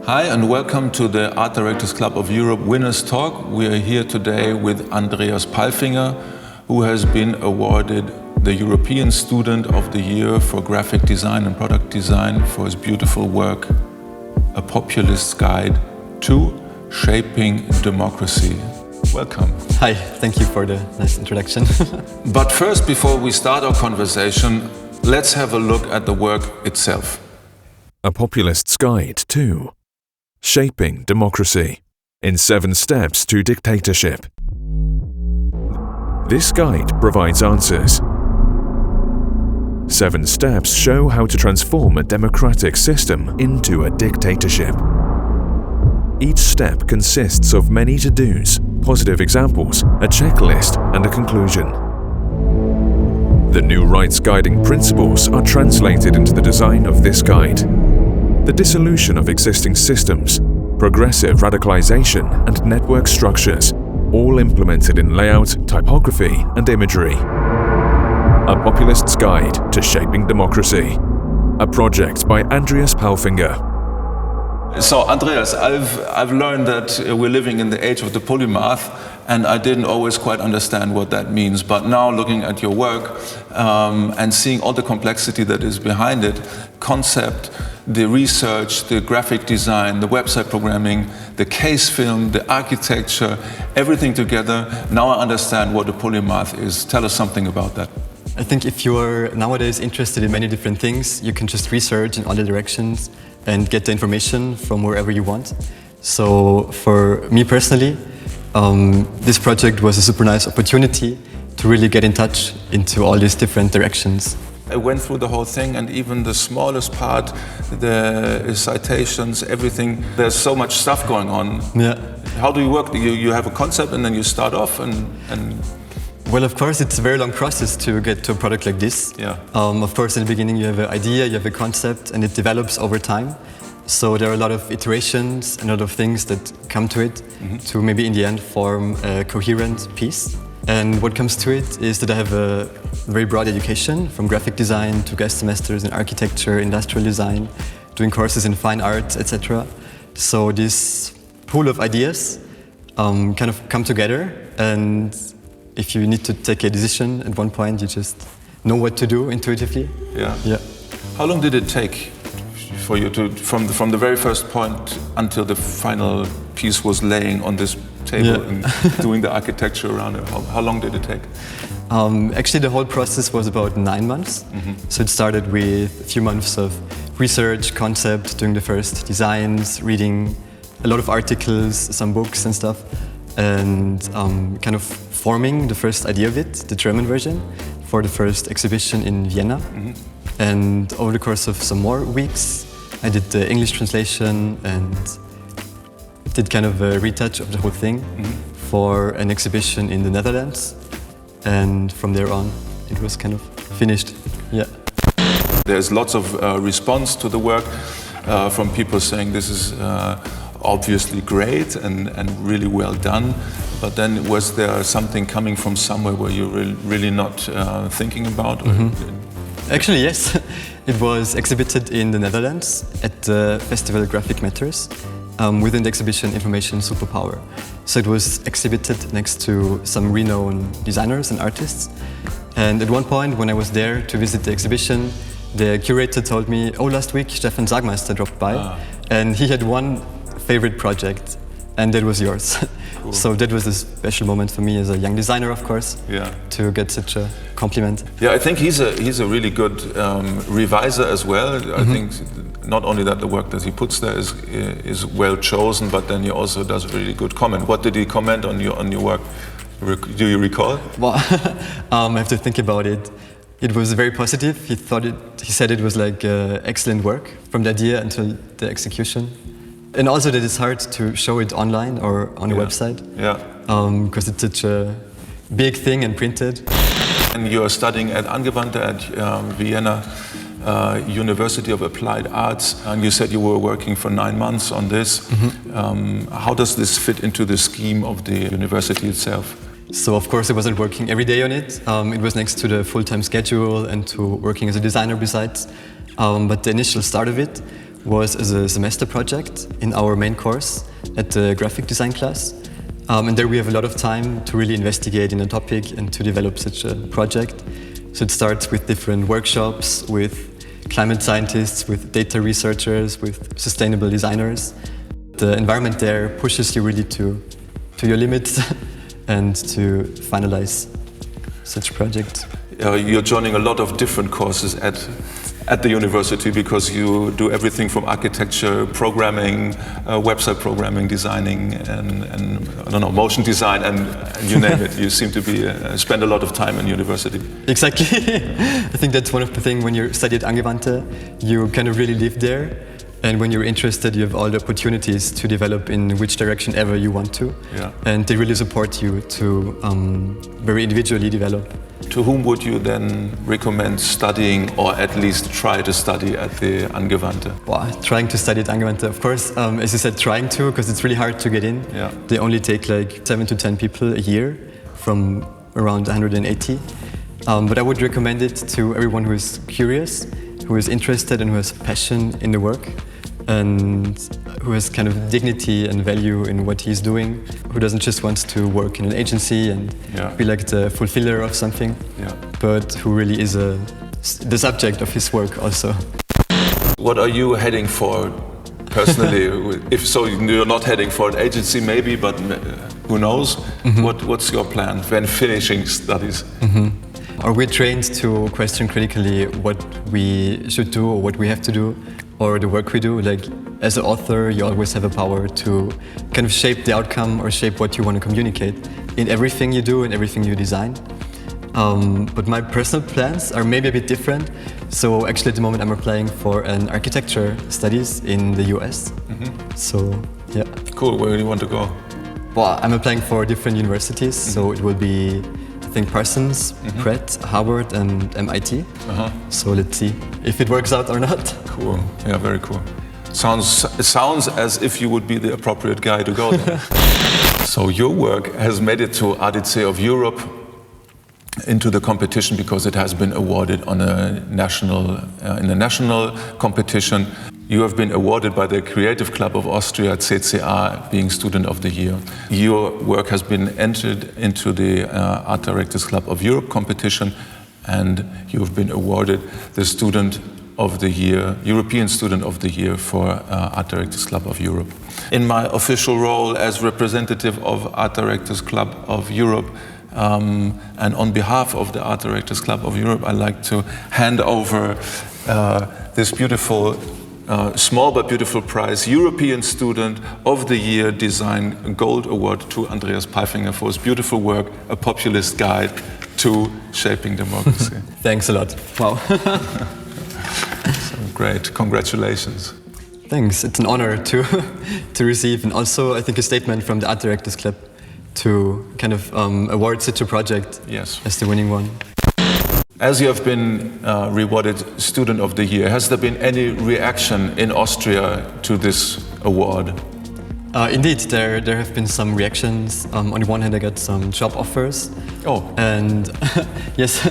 Hi and welcome to the Art Directors Club of Europe Winners Talk. We are here today with Andreas Palfinger, who has been awarded the European Student of the Year for Graphic Design and Product Design for his beautiful work, A Populist's Guide to Shaping Democracy. Welcome. Hi, thank you for the nice introduction. But first, before we start our conversation, let's have a look at the work itself. A Populist's Guide to Shaping Democracy in 7 Steps to Dictatorship. This guide provides answers. 7 steps show how to transform a democratic system into a dictatorship. Each step consists of many to-dos, positive examples, a checklist, and a conclusion. The new rights guiding principles are translated into the design of this guide. The dissolution of existing systems, progressive radicalization, and network structures, all implemented in layout, typography, and imagery. A Populist's Guide to Shaping Democracy. A project by Andreas Palfinger. So, Andreas, I've learned that we're living in the age of the polymath, and I didn't always quite understand what that means. But now, looking at your work and seeing all the complexity that is behind it, concept, the research, the graphic design, the website programming, the case film, the architecture, everything together, now I understand what a polymath is. Tell us something about that. I think if you're nowadays interested in many different things, you can just research in all the directions and get the information from wherever you want. So for me personally, this project was a super nice opportunity to really get in touch into all these different directions. I went through the whole thing, and even the smallest part, the citations, everything, there's so much stuff going on. Yeah. How do you work? You have a concept and then you start off and... Well, of course, it's a very long process to get to a product like this. Yeah. Of course, in the beginning, you have an idea, you have a concept, and it develops over time. So there are a lot of iterations and a lot of things that come to it to maybe in the end form a coherent piece. And what comes to it is that I have a very broad education, from graphic design to guest semesters in architecture, industrial design, doing courses in fine art, etc. So this pool of ideas kind of come together, and if you need to take a decision at one point, you just know what to do intuitively. Yeah. How long did it take for you to, from the very first point until the final piece was laying on this table and doing the architecture around it? How long did it take? Actually, the whole process was about 9 months. So it started with a few months of research, concept, doing the first designs, reading a lot of articles, some books and stuff, and kind of forming the first idea of it, the German version, for the first exhibition in Vienna. And over the course of some more weeks, I did the English translation and did kind of a retouch of the whole thing for an exhibition in the Netherlands. And from there on, it was kind of finished. Yeah. There's lots of response to the work from people saying this is obviously great and really well done. But then was there something coming from somewhere where you're really not thinking about? Actually, yes. It was exhibited in the Netherlands at the festival Graphic Matters within the exhibition Information Superpower. So it was exhibited next to some renowned designers and artists. And at one point when I was there to visit the exhibition, the curator told me, oh, last week Stefan Sagmeister dropped by and he had one favorite project, and that was yours. Cool. So that was a special moment for me as a young designer, of course, to get such a compliment. Yeah, I think he's a really good reviser as well. I think not only that the work that he puts there is well chosen, but then he also does a really good comment. What did he comment on your work? Do you recall? Well, I have to think about it. It was very positive. He said it was like excellent work from the idea until the execution. And also that it's hard to show it online or on a website. Because it's such a big thing and printed. And you're studying at Angewandte at Vienna University of Applied Arts, and you said you were working for 9 months on this. How does this fit into the scheme of the university itself? So of course I wasn't working every day on it. It was next to the full-time schedule and to working as a designer besides. But the initial start of it was as a semester project in our main course at the graphic design class. And there we have a lot of time to really investigate in a topic and to develop such a project. So it starts with different workshops, with climate scientists, with data researchers, with sustainable designers. The environment there pushes you really to your limits and to finalize such projects. You're joining a lot of different courses at the university because you do everything from architecture, programming, website programming, designing, and I don't know, motion design, and you name it. You seem to be spend a lot of time in university. Exactly. I think that's one of the things when you study at Angewandte, you kind of really live there. And when you're interested, you have all the opportunities to develop in which direction ever you want to. Yeah. And they really support you to very individually develop. To whom would you then recommend studying, or at least try to study at the Angewandte? Wow, trying to study at Angewandte, of course, as you said, trying to, because it's really hard to get in. Yeah. They only take like 7 to 10 people a year from around 180. But I would recommend it to everyone who is curious, who is interested and who has passion in the work, and who has kind of dignity and value in what he's doing, who doesn't just want to work in an agency and be like the fulfiller of something, but who really is the subject of his work also. What are you heading for personally? If so, you're not heading for an agency maybe, but who knows? What's your plan when finishing studies? Or we're trained to question critically what we should do or what we have to do, or the work we do. Like as an author, you always have a power to kind of shape the outcome or shape what you want to communicate in everything you do and everything you design. But my personal plans are maybe a bit different. So actually at the moment I'm applying for an architecture studies in the US. So yeah. Cool, where do you want to go? Well, I'm applying for different universities, so it will be I think Parsons, Pratt, Harvard and MIT. So let's see if it works out or not. Cool, yeah, very cool. It sounds as if you would be the appropriate guy to go there. So your work has made it to ADCE of Europe, into the competition because it has been awarded on a national, in a national competition. You have been awarded by the Creativ Club of Austria, CCA, being Student of the Year. Your work has been entered into the Art Directors Club of Europe competition, and you have been awarded the Student of the Year, European Student of the Year for Art Directors Club of Europe. In my official role as representative of Art Directors Club of Europe, and on behalf of the Art Directors Club of Europe, I'd like to hand over this beautiful, small but beautiful prize, European Student of the Year Design Gold Award to Andreas Palfinger for his beautiful work, A Populist Guide to Shaping Democracy. Thanks a lot. Wow. So great, congratulations. Thanks, it's an honor to receive, and also I think a statement from the Art Directors Club to kind of award such a project as the winning one. As you have been rewarded Student of the Year, has there been any reaction in Austria to this award? Indeed, there have been some reactions. On the one hand, I got some job offers. Oh. And yes,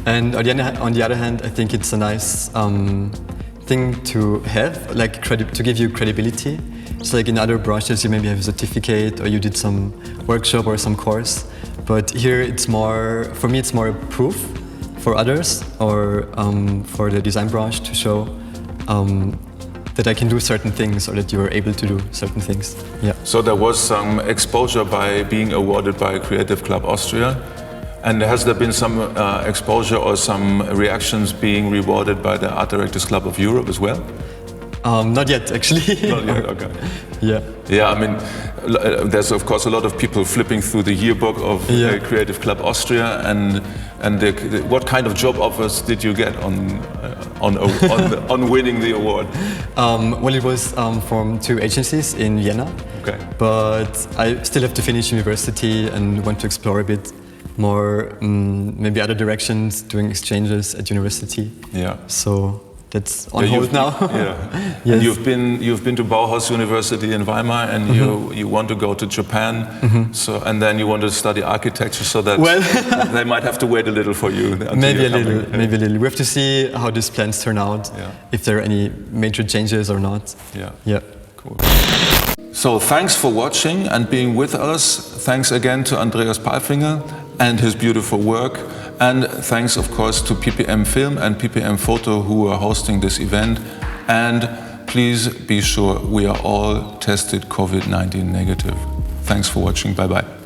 and on the other hand, I think it's a nice thing to have, like to give you credibility. It's like in other branches, you maybe have a certificate or you did some workshop or some course. But here it's more, for me, it's more a proof for others or for the design branch to show that I can do certain things or that you are able to do certain things. Yeah. So there was some exposure by being awarded by Creativ Club Austria. And has there been some exposure or some reactions being rewarded by the Art Directors Club of Europe as well? Not yet, actually. Not yet, okay. Yeah. Yeah, I mean, there's of course a lot of people flipping through the yearbook of Creativ Club Austria, and what kind of job offers did you get on winning the award? Well, it was from 2 agencies in Vienna. Okay. But I still have to finish university and want to explore a bit more, maybe other directions, doing exchanges at university. Yeah. So that's on hold now. Yeah. Yes. And you've been to Bauhaus University in Weimar, and you want to go to Japan. So and then you want to study architecture. So that they might have to wait a little for you. Maybe a little. We have to see how these plans turn out. Yeah. If there are any major changes or not. Yeah. Cool. So thanks for watching and being with us. Thanks again to Andreas Palfinger and his beautiful work. And thanks, of course, to PPM Film and PPM Photo who are hosting this event. And please be sure we are all tested COVID-19 negative. Thanks for watching. Bye-bye.